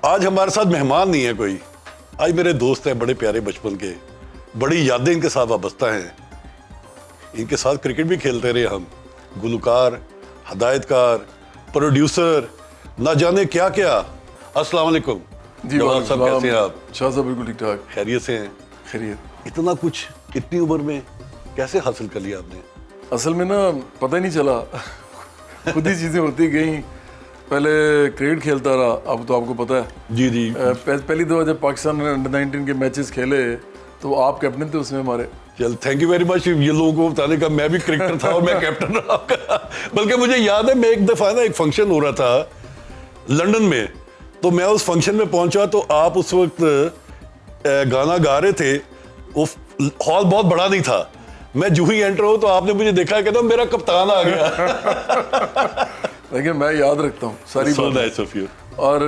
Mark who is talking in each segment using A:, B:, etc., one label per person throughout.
A: आज हमारे साथ मेहमान नहीं है कोई, आज मेरे दोस्त हैं बड़े प्यारे बचपन के, बड़ी यादें इनके साथ वाबस्ता हैं। इनके साथ क्रिकेट भी खेलते रहे हम, गुलकार, हदायतकार, प्रोड्यूसर, ना जाने क्या क्या। अस्सलाम वालेकुम
B: जी
A: जवाब साहब, कैसे हैं आप?
B: शाह साहब बिल्कुल ठीक ठाक,
A: खैरियत से हैं?
B: खैरियत।
A: इतना कुछ इतनी उम्र में कैसे हासिल कर लिया आपने?
B: असल में ना पता ही नहीं चला खुद ही चीज़ें होती गई। पहले क्रिकेट खेलता रहा, अब तो आपको पता है।
A: जी जी।
B: पहली दफ़ा जब पाकिस्तान ने अंडर 19 के मैचेस खेले तो आप कैप्टन थे उसमें हमारे।
A: चल थैंक यू वेरी मच ये लोगों को बताने का। मैं भी क्रिकेटर था और मैं कैप्टन रहा आपका। बल्कि मुझे याद है, मैं एक दफ़ा ना एक फंक्शन हो रहा था लंदन में, तो मैं उस फंक्शन में पहुंचा तो आप उस वक्त गाना गा रहे थे। वो हॉल बहुत बड़ा नहीं था, मैं जो ही एंटर हो तो आपने मुझे देखा, कहता मेरा कप्तान आ गया।
B: लेकिन मैं याद रखता हूँ सारी
A: So
B: बातें।
A: nice of you.
B: और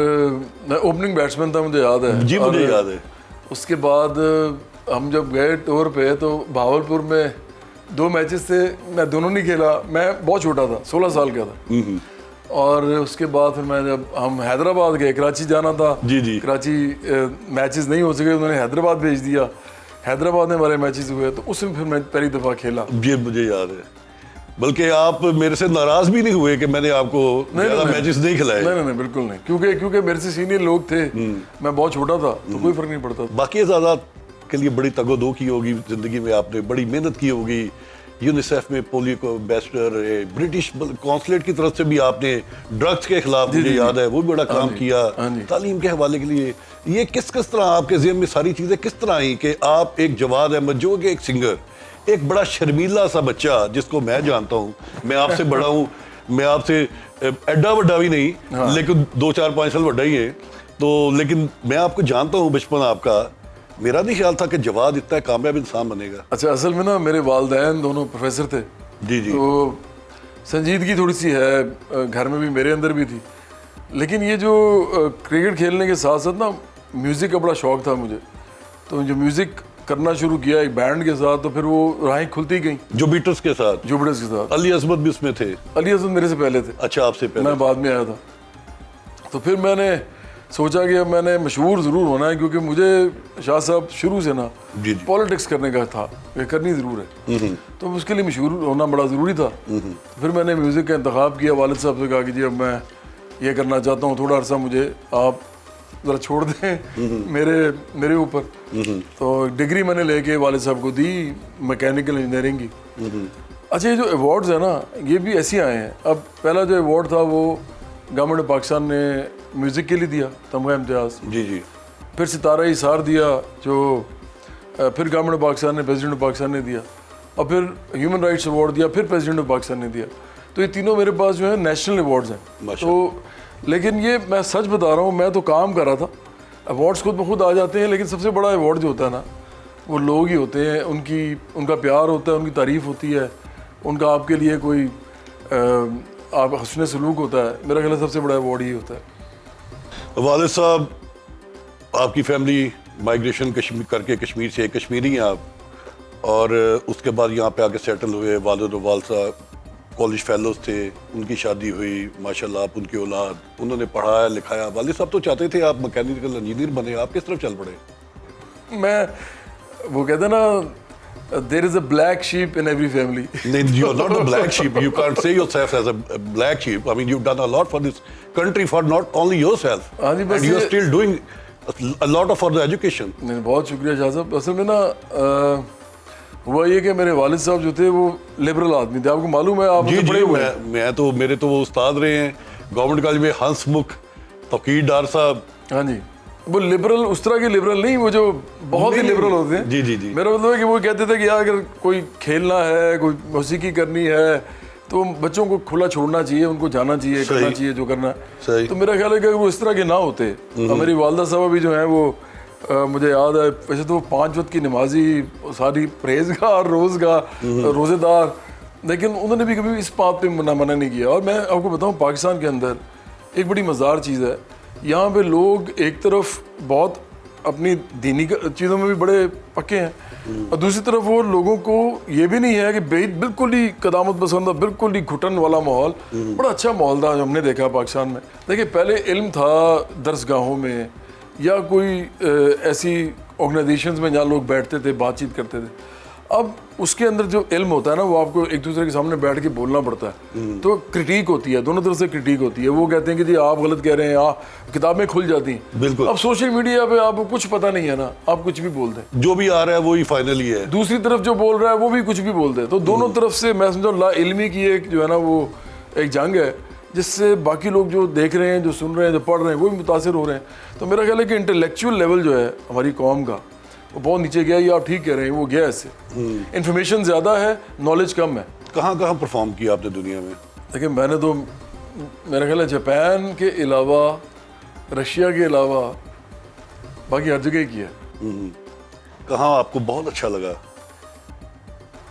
B: मैं ओपनिंग बैट्समैन था, मुझे याद है।
A: जी मुझे याद है।
B: उसके बाद हम जब गए टूर पे तो भावलपुर में 2 मैचेस थे, मैं दोनों नहीं खेला। मैं बहुत छोटा था, 16 साल का था। और उसके बाद फिर मैं जब हम हैदराबाद गए, कराची जाना था।
A: जी जी।
B: कराची मैचेस नहीं हो सके, उन्होंने हैदराबाद भेज दिया। हैदराबाद में हमारे मैचेस हुए तो उसमें फिर मैं पहली दफ़ा खेला।
A: ये मुझे याद है। बल्कि आप मेरे से नाराज भी नहीं हुए कि मैंने आपको ज़्यादा मैचेस नहीं खिलाए।
B: नहीं बिल्कुल नहीं, क्योंकि मेरे से सीनियर लोग थे, मैं बहुत छोटा था तो कोई फर्क नहीं पड़ता।
A: बाकी आज़ाद के लिए बड़ी तगोदो की होगी ज़िंदगी में, आपने बड़ी मेहनत की होगी। यूनिसेफ में पोलियो को एम्बेसडर, ब्रिटिश कौंसलेट की तरफ से भी आपने ड्रग्स के खिलाफ, मुझे याद है, वो भी बड़ा काम किया। तालीम के हवाले के लिए ये किस तरह आपके ज़हन में सारी चीज़ें किस तरह आई कि आप एक जवाद अहमद जो कि एक सिंगर, एक बड़ा शर्मीला सा बच्चा जिसको मैं जानता हूँ, मैं आपसे बड़ा हूँ, मैं आपसे एड्डा वड्डा भी नहीं, लेकिन 2-4-5 साल वड्डा ही है, तो लेकिन मैं आपको जानता हूँ बचपन आपका। मेरा नहीं ख्याल था कि जवाद इतना कामयाब इंसान बनेगा।
B: अच्छा, असल में ना मेरे वालिदैन दोनों प्रोफेसर थे।
A: जी जी।
B: तो संजीदगी थोड़ी सी है, घर में भी मेरे अंदर भी थी। लेकिन ये जो क्रिकेट खेलने के साथ साथ ना म्यूज़िक का बड़ा शौक़ था मुझे। तो जो म्यूज़िक करना शुरू किया एक बैंड के साथ, तो फिर वो राहें खुलती गई।
A: जो बीटल्स के साथ?
B: जो बीटल्स के साथ।
A: अली अज़मत भी उसमें थे?
B: अली अज़मत मेरे से पहले थे।
A: अच्छा, आपसे पहले?
B: मैं बाद में आया था। तो फिर मैंने सोचा कि अब मैंने मशहूर ज़रूर होना है, क्योंकि मुझे शाह साहब शुरू से ना पॉलिटिक्स करने का था, ये करनी ज़रूर है। तो उसके लिए मशहूर होना बड़ा ज़रूरी था। तो फिर मैंने म्यूज़िक का इंतखाब किया। वालिद साहब से कहा कि जी अब मैं ये करना चाहता हूँ, थोड़ा अर्सा मुझे आप ज़रा छोड़ दें मेरे ऊपर। तो डिग्री मैंने लेके वालिद साहब को दी, मैकेनिकल इंजीनियरिंग की। अच्छा, ये जो अवार्ड्स है ना, ये भी ऐसे आए हैं। अब पहला जो अवार्ड था वो गवर्नमेंट ऑफ पाकिस्तान ने म्यूज़िक के लिए दिया, तमगा इम्तियाज़।
A: जी जी।
B: फिर सितारा इसार दिया, जो फिर गवर्नमेंट ऑफ पाकिस्तान ने, प्रेसिडेंट ऑफ पाकिस्तान ने दिया, और फिर ह्यूमन राइट्स अवार्ड दिया, फिर प्रेसिडेंट ऑफ पाकिस्तान ने दिया। तो ये तीनों मेरे पास जो है नेशनल अवार्ड्स हैं। तो लेकिन ये मैं सच बता रहा हूँ, मैं तो काम कर रहा था, अवार्ड्स खुद ब खुद आ जाते हैं, लेकिन सबसे बड़ा अवार्ड जो होता है ना, वो लोग ही होते हैं। उनका प्यार होता है, उनकी तारीफ़ होती है, उनका आपके लिए कोई आप हुस्न सलूक होता है। मेरा ख्याल सबसे बड़ा अवार्ड ही होता है।
A: वालिद साहब, आपकी फैमिली माइग्रेशन करके कश्मीर से, कश्मीरी हैं आप, और उसके बाद यहाँ पे आके सेटल हुए। वालिद और वालसा कॉलेज फेलोज थे, उनकी शादी हुई, माशाल्लाह आप उनकी औलाद, उन्होंने पढ़ाया लिखाया। वालिद साहब तो चाहते थे आप मैकेनिकल इंजीनियर बने, आप किस तरफ चल पड़े?
B: मैं, वो कहते हैं ना, there is a black sheep in every family.
A: You are not a black sheep. You can't say yourself as a black sheep. I mean, you've done a lot for this country, for not only yourself. And you are still doing a lot for the education.
B: नहीं, बहुत शुक्रिया शाह साहब। असल में ना हुआ ये कि मेरे वालिद साहब जो थे वो लिबरल आदमी थे, आपको मालूम है। आप
A: जी, मैं तो, मेरे तो वो उस्ताद रहे हैं गवर्नमेंट कॉलेज में, हंसमुख तौकीर डार साहब।
B: हाँ जी, वो लिबरल उस तरह के लिबरल नहीं, वो जो बहुत ही लिबरल होते हैं।
A: जी जी जी।
B: मेरा मतलब है कि वो कहते थे कि यार अगर कोई खेलना है, कोई मौसीकी करनी है, तो बच्चों को खुला छोड़ना चाहिए, उनको जाना चाहिए, करना चाहिए जो करना है। तो मेरा ख्याल है कि वो इस तरह के ना होते। और मेरी वालदा साहब भी जो है वो मुझे याद है, वैसे तो 5 वक्त की नमाजी, सारी परहेजगार, रोज़ेदार, लेकिन उन्होंने भी कभी इस बात पे मना नहीं किया। और मैं आपको बताऊं, पाकिस्तान के अंदर एक बड़ी मज़ेदार चीज़ है, यहाँ पे लोग एक तरफ बहुत अपनी दीनी चीज़ों में भी बड़े पक्के हैं, और दूसरी तरफ वो लोगों को ये भी नहीं है कि बिल्कुल ही कदामत पसंद, बिल्कुल ही घुटन वाला माहौल। बड़ा अच्छा माहौल था जो हमने देखा पाकिस्तान में। देखिए पहले इल्म था दरसगाहों में या कोई ऐसी ऑर्गेनाइजेशंस में जहाँ लोग बैठते थे, बातचीत करते थे। अब उसके अंदर जो इल्म होता है ना, वो आपको एक दूसरे के सामने बैठ के बोलना पड़ता है, तो क्रिटिक होती है, दोनों तरफ से क्रिटिक होती है। वो कहते हैं कि जी आप गलत कह रहे हैं, किताबें खुल जाती हैं।
A: बिल्कुल।
B: अब सोशल मीडिया पे आपको कुछ पता नहीं है ना, आप कुछ भी बोल दें,
A: जो भी आ रहा है वो ही फाइनली है,
B: दूसरी तरफ जो बोल रहा है वो भी कुछ भी बोल दे। तो दोनों तरफ से मैं समझो ला इल्मी की एक जो है ना वो एक जंग है, जिससे बाकी लोग जो देख रहे हैं, जो सुन रहे हैं, जो पढ़ रहे हैं, वो भी मुतासिर हो रहे हैं। तो मेरा ख्याल है कि इंटेलेक्चुअल लेवल जो है हमारी कौम का वो बहुत नीचे गया। ये आप ठीक कह रहे हैं, वो गया इससे। इन्फॉर्मेशन ज़्यादा है, नॉलेज कम है।
A: कहाँ कहाँ परफॉर्म किया आपने दुनिया में?
B: देखिए मैंने तो मेरा ख्याल है जापान के अलावा, रशिया के अलावा बाकी हर जगह ही किया।
A: कहाँ आपको बहुत अच्छा लगा?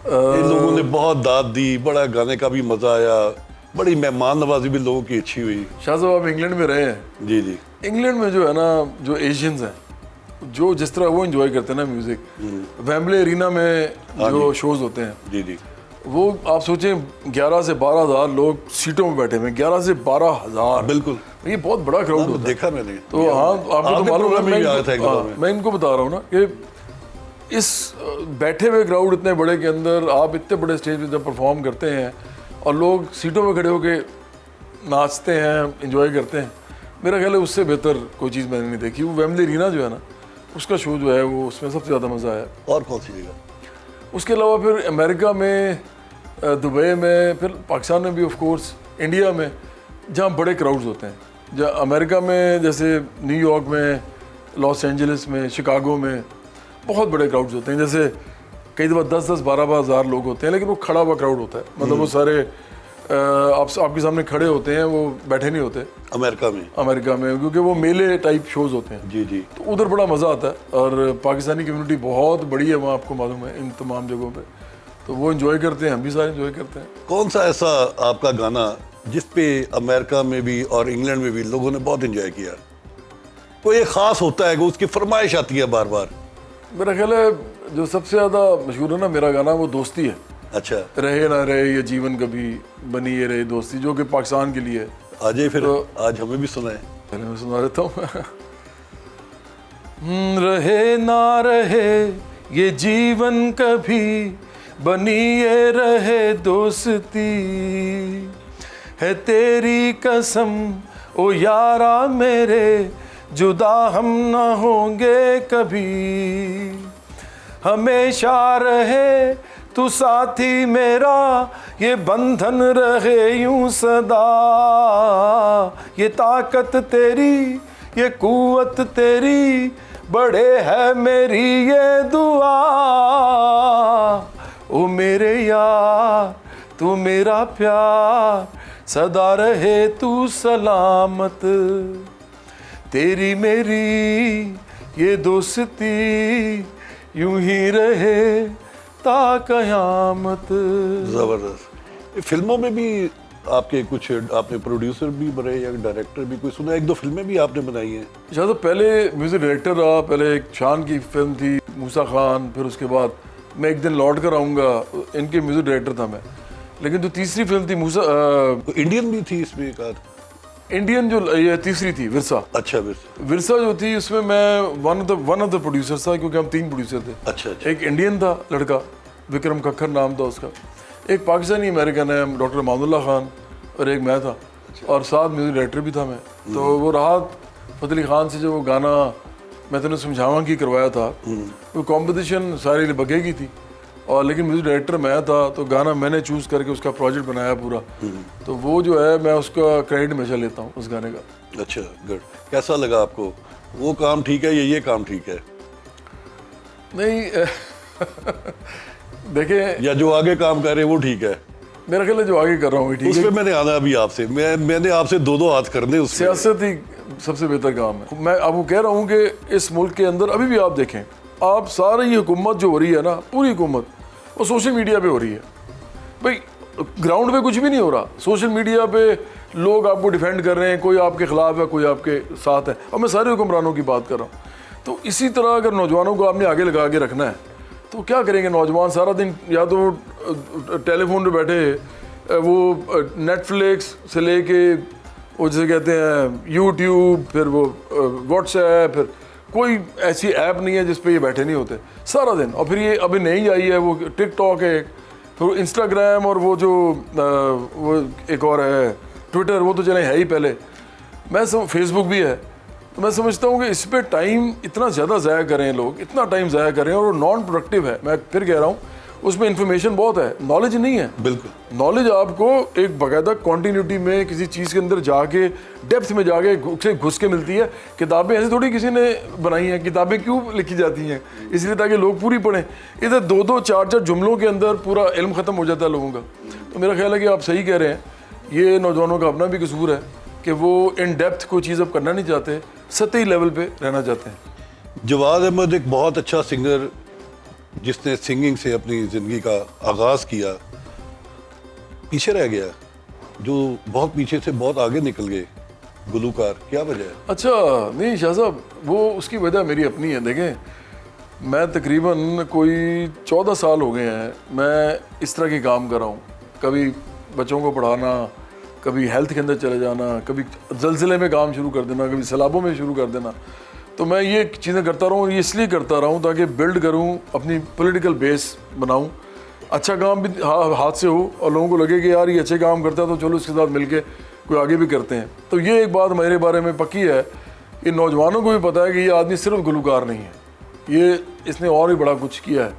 A: इन लोगों ने बहुत दाद दी, बड़ा गाने का भी मजा आया, बड़ी मेहमान नवाजी भी लोगों की अच्छी हुई।
B: शाह साहब आप इंग्लैंड में रहे हैं।
A: जी जी।
B: इंग्लैंड में जो है ना, जो एशियंस हैं, जो जिस तरह वो एंजॉय करते हैं ना म्यूजिक, वेम्बले एरिना में जो शोज होते हैं,
A: जी जी,
B: वो आप सोचें 11 से 12,000 लोग सीटों में बैठे हुए हैं, 11 से 12,000।
A: बिल्कुल,
B: ये बहुत बड़ा क्राउड होता है।
A: देखा मैंने।
B: तो हाँ, आपको तो मालूम है, मैं इनको बता रहा हूँ ना कि इस बैठे हुए क्राउड इतने बड़े के अंदर आप इतने बड़े स्टेज पे जब परफॉर्म करते हैं और लोग सीटों में खड़े होके नाचते हैं, एंजॉय करते हैं, मेरा ख्याल है उससे बेहतर कोई चीज़ मैंने नहीं देखी। वो वेम्बले एरिना जो है ना, उसका शो जो है वो उसमें सबसे ज़्यादा मज़ा आया।
A: और कौन सी जगह?
B: उसके अलावा फिर अमेरिका में, दुबई में, फिर पाकिस्तान में भी ऑफ कोर्स, इंडिया में जहाँ बड़े क्राउड्स होते हैं। जहाँ अमेरिका में जैसे न्यूयॉर्क में, लॉस एंजलिस में, शिकागो में बहुत बड़े क्राउड्स होते हैं। जैसे कई दफ़ा 10-10, 12-12 हज़ार लोग होते हैं, लेकिन वो खड़ा हुआ क्राउड होता है। मतलब वो सारे आपके सामने खड़े होते हैं, वो बैठे नहीं होते।
A: अमेरिका में
B: क्योंकि वो मेले टाइप शोज होते हैं।
A: जी जी।
B: तो उधर बड़ा मज़ा आता है, और पाकिस्तानी कम्युनिटी बहुत बड़ी है वहाँ, आपको मालूम है, इन तमाम जगहों पे। तो वो एंजॉय करते हैं, हम भी सारे एंजॉय करते हैं।
A: कौन सा ऐसा आपका गाना जिस पे अमेरिका में भी और इंग्लैंड में भी लोगों ने बहुत एंजॉय किया? कोई एक खास होता है कि उसकी फरमाइश आती है बार बार?
B: मेरा ख्याल है जो सबसे ज़्यादा मशहूर है ना मेरा गाना, वो दोस्ती है।
A: अच्छा।
B: रहे ना रहे ये जीवन कभी, बनी ये रहे दोस्ती, जो कि पाकिस्तान के लिए है।
A: आज फिर तो आज हमें भी सुनाए।
B: पहले मैं सुना देता हूँ। रहे ना रहे ये जीवन कभी, बनी ये रहे दोस्ती, है तेरी कसम ओ यारा मेरे, जुदा हम ना होंगे कभी, हमेशा रहे तू साथी मेरा, ये बंधन रहे यूं सदा, ये ताकत तेरी, ये कुव्वत तेरी, बड़े है मेरी ये दुआ, ओ मेरे यार तू मेरा प्यार, सदा रहे तू सलामत, तेरी मेरी ये दोस्ती, यूं ही रहे ता कयामत।
A: जबरदस्त। फिल्मों में भी आपके कुछ, आपने प्रोड्यूसर भी बने या डायरेक्टर भी, कोई सुना? 1-2 फिल्में भी आपने बनाई हैं
B: शायद। तो पहले म्यूजिक डायरेक्टर रहा, पहले एक शान की फिल्म थी मूसा खान, फिर उसके बाद मैं एक दिन लौट कर आऊँगा, इनके म्यूजिक डायरेक्टर था मैं। लेकिन जो तीसरी फिल्म थी मूसा,
A: इंडियन भी थी इसमें एक आध?
B: इंडियन जो ये तीसरी थी विरसा।
A: अच्छा।
B: विरसा जो थी उसमें मैं वन ऑफ द प्रोड्यूसर्स था, क्योंकि हम 3 प्रोड्यूसर थे।
A: अच्छा।
B: एक इंडियन था लड़का, विक्रम खक्खर नाम था उसका, एक पाकिस्तानी अमेरिकन है डॉक्टर मामुल्ला खान, और एक मैं था। और साथ म्यूजिक डायरेक्टर भी था मैं। तो वो राहत फ़तेह अली खान से जो वो गाना मैं तुम्हें समझावा की करवाया था, वो कंपटीशन सारी बगेगी थी, और लेकिन म्यूजिक डायरेक्टर मैं था, तो गाना मैंने चूज़ करके उसका प्रोजेक्ट बनाया पूरा। तो वो जो है मैं उसका क्रेडिट हमेशा लेता हूँ उस गाने का।
A: अच्छा, गुड। कैसा लगा आपको? वो काम ठीक है या ये काम ठीक है?
B: नहीं देखें,
A: या जो आगे काम कर रहे हैं वो ठीक है?
B: मेरा ख्याल है जो आगे कर रहा हूँ ठीक है।
A: उस पे मैंने आना अभी आपसे, मैंने आपसे 2-2 हाथ करने। उस
B: सियासत ही सबसे बेहतर काम है। मैं आपको कह रहा हूँ कि इस मुल्क के अंदर अभी भी आप देखें, आप सारी हुकूमत जो हो रही है ना, पूरी हुकूमत वो सोशल मीडिया पे हो रही है। भाई ग्राउंड पे कुछ भी नहीं हो रहा। सोशल मीडिया पे लोग आपको डिफेंड कर रहे हैं, कोई आपके खिलाफ है, कोई आपके साथ है, और मैं सारे हुक्मरानों की बात कर रहा हूँ। तो इसी तरह अगर नौजवानों को आपने आगे लगा के रखना है तो क्या करेंगे नौजवान? सारा दिन या तो टेलीफोन पे बैठे, वो नेटफ्लिक्स से लेके वो जैसे कहते हैं यूट्यूब, फिर वो व्हाट्सएप, फिर कोई ऐसी ऐप नहीं है जिस पे ये बैठे नहीं होते सारा दिन। और फिर ये अभी नई आई है वो टिकटॉक है, फिर इंस्टाग्राम, और वो जो वो एक और है ट्विटर, वो तो चले है ही पहले, फेसबुक भी है। तो मैं समझता हूँ कि इस पे टाइम इतना ज़्यादा ज़ाया करें लोग, इतना टाइम ज़ाया करें, और वो नॉन प्रोडक्टिव है। मैं फिर कह रहा हूँ उसमें इन्फॉर्मेशन बहुत है, नॉलेज नहीं है।
A: बिल्कुल
B: नॉलेज आपको एक बाकायदा कॉन्टीन्यूटी में किसी चीज़ के अंदर जाके डेप्थ में जाके घुस के मिलती है। किताबें ऐसे थोड़ी किसी ने बनाई हैं, किताबें क्यों लिखी जाती हैं? इसलिए ताकि लोग पूरी पढ़ें। इधर 2-2 4-4 जुमलों के अंदर पूरा इल्म ख़त्म हो जाता है लोगों का। तो मेरा ख्याल है कि आप सही कह रहे हैं, ये नौजवानों का अपना भी कसूर है कि वो इन डेप्थ कोई चीज़ अब करना नहीं चाहते, सतही लेवल पे रहना चाहते हैं।
A: जवाद अहमद एक बहुत अच्छा सिंगर जिसने सिंगिंग से अपनी ज़िंदगी का आगाज़ किया, पीछे रह गया, जो बहुत पीछे से बहुत आगे निकल गए गुलूकार, क्या वजह है?
B: अच्छा नहीं शाह साहब, वो उसकी वजह मेरी अपनी है। देखें, मैं तकरीबन कोई 14 साल हो गए हैं मैं इस तरह के काम कर रहा हूँ। कभी बच्चों को पढ़ाना, कभी हेल्थ के अंदर चले जाना, कभी ज़लज़ले में काम शुरू कर देना, कभी सैलाबों में शुरू कर देना। तो मैं ये चीज़ें करता रहा हूँ, ये इसलिए करता रहा हूँ ताकि बिल्ड करूँ, अपनी पॉलिटिकल बेस बनाऊँ, अच्छा काम भी हाथ से हो और लोगों को लगे कि यार ये अच्छे काम करता है तो चलो इसके साथ मिलके कोई आगे भी करते हैं। तो ये एक बात मेरे बारे में पक्की है कि नौजवानों को भी पता है कि ये आदमी सिर्फ गुलूकार नहीं है, ये इसने और भी बड़ा कुछ किया है।